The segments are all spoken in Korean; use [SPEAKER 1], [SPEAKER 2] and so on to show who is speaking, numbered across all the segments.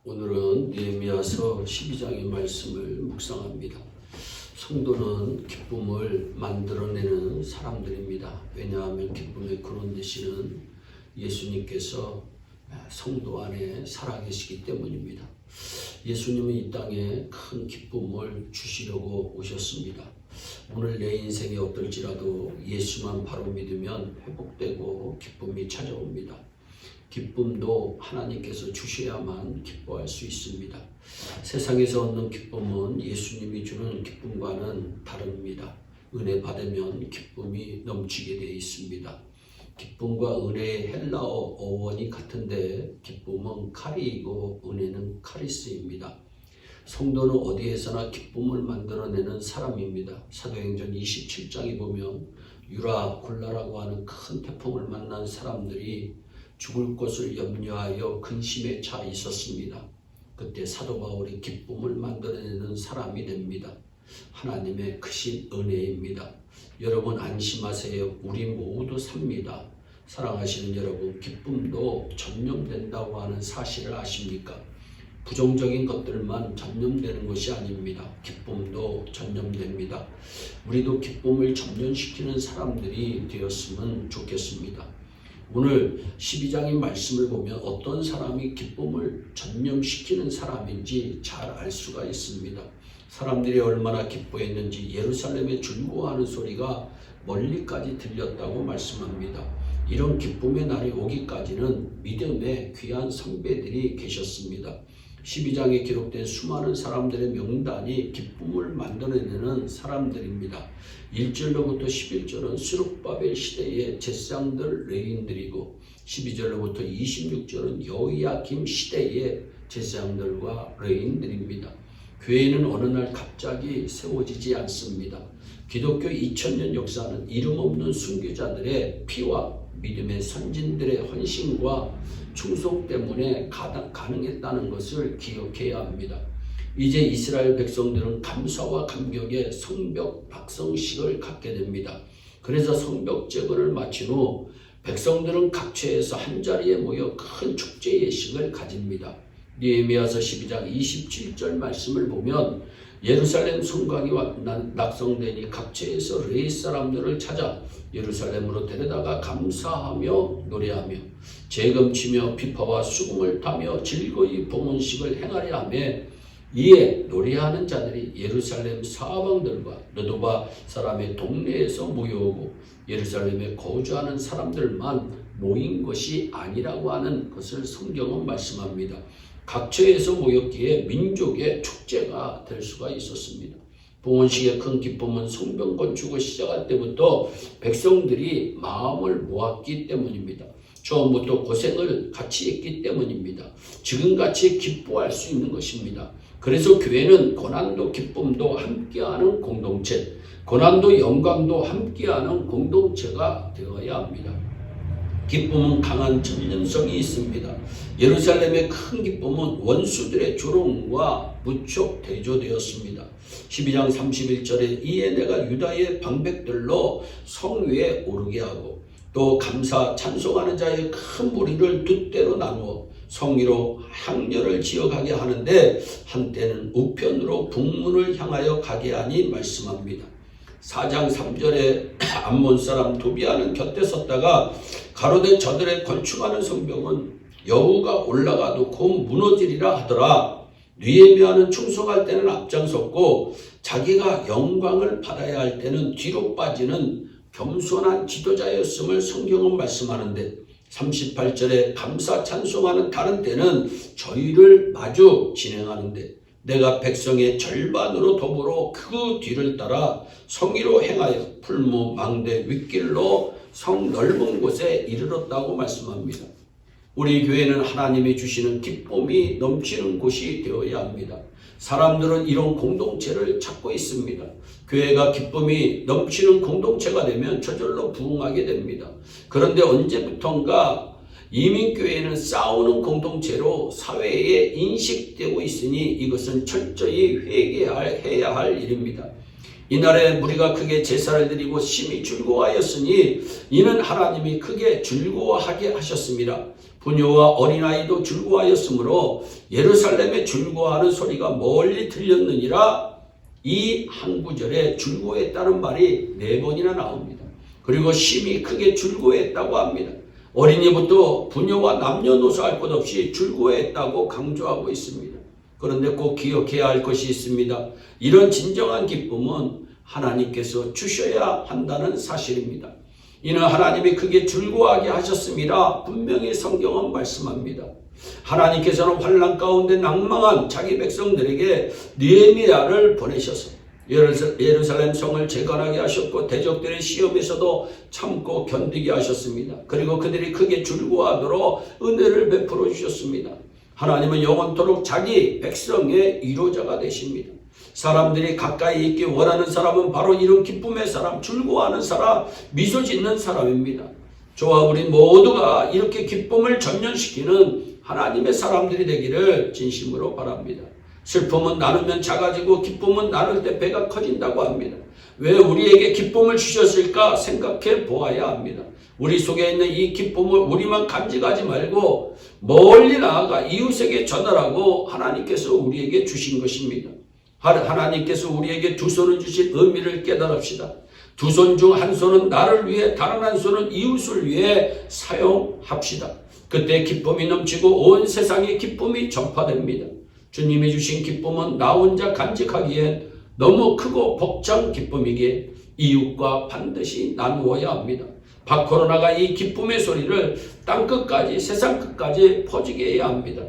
[SPEAKER 1] 오늘은 느헤미야서 12장의 말씀을 묵상합니다. 성도는 기쁨을 만들어내는 사람들입니다. 왜냐하면 기쁨의 근원 되시는 예수님께서 성도 안에 살아계시기 때문입니다. 예수님은 이 땅에 큰 기쁨을 주시려고 오셨습니다. 오늘 내 인생이 어떨지라도 예수만 바로 믿으면 회복되고 기쁨이 찾아옵니다. 기쁨도 하나님께서 주셔야만 기뻐할 수 있습니다. 세상에서 얻는 기쁨은 예수님이 주는 기쁨과는 다릅니다. 은혜 받으면 기쁨이 넘치게 되어 있습니다. 기쁨과 은혜의 헬라어 어원이 같은데 기쁨은 카리이고 은혜는 카리스입니다. 성도는 어디에서나 기쁨을 만들어내는 사람입니다. 사도행전 27장에 보면 유라 굴라라고 하는 큰 태풍을 만난 사람들이 죽을 것을 염려하여 근심에 차 있었습니다. 그때 사도 바울이 기쁨을 만들어내는 사람이 됩니다. 하나님의 크신 은혜입니다. 여러분 안심하세요. 우리 모두 삽니다. 사랑하시는 여러분, 기쁨도 전염된다고 하는 사실을 아십니까? 부정적인 것들만 전염되는 것이 아닙니다. 기쁨도 전염됩니다. 우리도 기쁨을 전염시키는 사람들이 되었으면 좋겠습니다. 오늘 12장의 말씀을 보면 어떤 사람이 기쁨을 전염시키는 사람인지 잘 알 수가 있습니다. 사람들이 얼마나 기뻐했는지 예루살렘에 즐거워하는 소리가 멀리까지 들렸다고 말씀합니다. 이런 기쁨의 날이 오기까지는 믿음의 귀한 선배들이 계셨습니다. 12장에 기록된 수많은 사람들의 명단이 기쁨을 만들어내는 사람들입니다. 1절로부터 11절은 스룹바벨 시대의 제사장들 레위인들이고 12절로부터 26절은 여호야김 시대의 제사장들과 레위인들입니다. 교회는 어느 날 갑자기 세워지지 않습니다. 기독교 2000년 역사는 이름 없는 순교자들의 피와 믿음의 선진들의 헌신과 충성 때문에 가능했다는 것을 기억해야 합니다. 이제 이스라엘 백성들은 감사와 감격의 성벽 박성식을 갖게 됩니다. 그래서 성벽 재건을 마친 후 백성들은 각처에서 한자리에 모여 큰 축제 예식을 가집니다. 느헤미야서 12장 27절 말씀을 보면 예루살렘 성곽이 낙성되니 각처에서 레위 사람들을 찾아 예루살렘으로 데려다가 감사하며 노래하며 재금치며 비파와 수금을 타며 즐거이 봉헌식을 행하려 하며 이에 노래하는 자들이 예루살렘 사방들과 느도바 사람의 동네에서 모여오고 예루살렘에 거주하는 사람들만 모인 것이 아니라고 하는 것을 성경은 말씀합니다. 각처에서 모였기에 민족의 축제가 될 수가 있었습니다. 봉헌식의 큰 기쁨은 성벽 건축을 시작할 때부터 백성들이 마음을 모았기 때문입니다. 처음부터 고생을 같이 했기 때문입니다. 지금같이 기뻐할 수 있는 것입니다. 그래서 교회는 고난도 기쁨도 함께하는 공동체, 고난도 영광도 함께하는 공동체가 되어야 합니다. 기쁨은 강한 전념성이 있습니다. 예루살렘의 큰 기쁨은 원수들의 조롱과 무척 대조되었습니다. 12장 31절에 이에 내가 유다의 방백들로 성 위에 오르게 하고 또 감사 찬송하는 자의 큰 무리를 두 때로 나누어 성 위로 향렬을 지어가게 하는데 한때는 우편으로 북문을 향하여 가게 하니 말씀합니다. 4장 3절에 암몬 사람 도비아는 곁에 섰다가 가로되 저들의 건축하는 성벽은 여호가 올라가도 곧 무너지리라 하더라. 느헤미야는 충성할 때는 앞장섰고 자기가 영광을 받아야 할 때는 뒤로 빠지는 겸손한 지도자였음을 성경은 말씀하는데 38절에 감사 찬송하는 다른 때는 저희를 마주 진행하는데 내가 백성의 절반으로 더불어 그 뒤를 따라 성위로 행하여 풀무 망대 윗길로 성 넓은 곳에 이르렀다고 말씀합니다. 우리 교회는 하나님이 주시는 기쁨이 넘치는 곳이 되어야 합니다. 사람들은 이런 공동체를 찾고 있습니다. 교회가 기쁨이 넘치는 공동체가 되면 저절로 부흥하게 됩니다. 그런데 언제부턴가 이민교회는 싸우는 공동체로 사회에 인식되고 있으니 이것은 철저히 회개해야 할 일입니다. 이날에 무리가 크게 제사를 드리고 심히 즐거워하였으니 이는 하나님이 크게 즐거워하게 하셨습니다. 부녀와 어린아이도 즐거워하였으므로 예루살렘에 즐거워하는 소리가 멀리 들렸느니라. 이 한 구절에 즐거워했다는 말이 4번이나 나옵니다. 그리고 심히 크게 즐거워했다고 합니다. 어린이부터 부녀와 남녀노소 할 것 없이 즐거워했다고 강조하고 있습니다. 그런데 꼭 기억해야 할 것이 있습니다. 이런 진정한 기쁨은 하나님께서 주셔야 한다는 사실입니다. 이는 하나님이 크게 즐거워하게 하셨습니다. 분명히 성경은 말씀합니다. 하나님께서는 환난 가운데 낭망한 자기 백성들에게 느헤미야를 보내셔서 예루살렘 성을 재건하게 하셨고 대적들의 시험에서도 참고 견디게 하셨습니다. 그리고 그들이 크게 즐거워하도록 은혜를 베풀어 주셨습니다. 하나님은 영원토록 자기 백성의 위로자가 되십니다. 사람들이 가까이 있기 원하는 사람은 바로 이런 기쁨의 사람, 즐거워하는 사람, 미소 짓는 사람입니다. 저와 우리 모두가 이렇게 기쁨을 전연시키는 하나님의 사람들이 되기를 진심으로 바랍니다. 슬픔은 나누면 작아지고 기쁨은 나눌 때 배가 커진다고 합니다. 왜 우리에게 기쁨을 주셨을까 생각해 보아야 합니다. 우리 속에 있는 이 기쁨을 우리만 간직하지 말고 멀리 나아가 이웃에게 전하라고 하나님께서 우리에게 주신 것입니다. 하나님께서 우리에게 두 손을 주신 의미를 깨달읍시다. 두 손 중 한 손은 나를 위해, 다른 한 손은 이웃을 위해 사용합시다. 그때 기쁨이 넘치고 온 세상에 기쁨이 전파됩니다. 주님이 주신 기쁨은 나 혼자 간직하기엔 너무 크고 벅찬 기쁨이기에 이웃과 반드시 나누어야 합니다. 박코로나가 이 기쁨의 소리를 땅끝까지, 세상 끝까지 퍼지게 해야 합니다.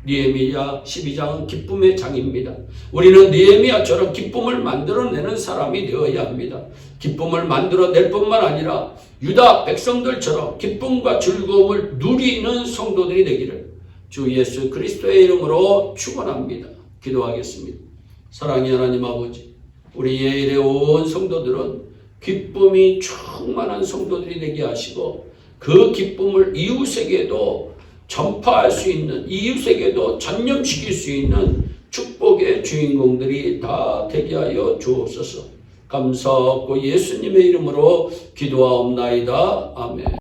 [SPEAKER 1] 느헤미야 12장은 기쁨의 장입니다. 우리는 느헤미야처럼 기쁨을 만들어내는 사람이 되어야 합니다. 기쁨을 만들어낼 뿐만 아니라 유다 백성들처럼 기쁨과 즐거움을 누리는 성도들이 되기를 주 예수 그리스도의 이름으로 축원합니다. 기도하겠습니다. 사랑의 하나님 아버지, 우리 예일의 온 성도들은 기쁨이 충만한 성도들이 되게 하시고 그 기쁨을 이웃에게도 전파할 수 있는, 이웃에게도 전념시킬 수 있는 축복의 주인공들이 다 되게 하여 주옵소서. 감사하고 예수님의 이름으로 기도하옵나이다. 아멘.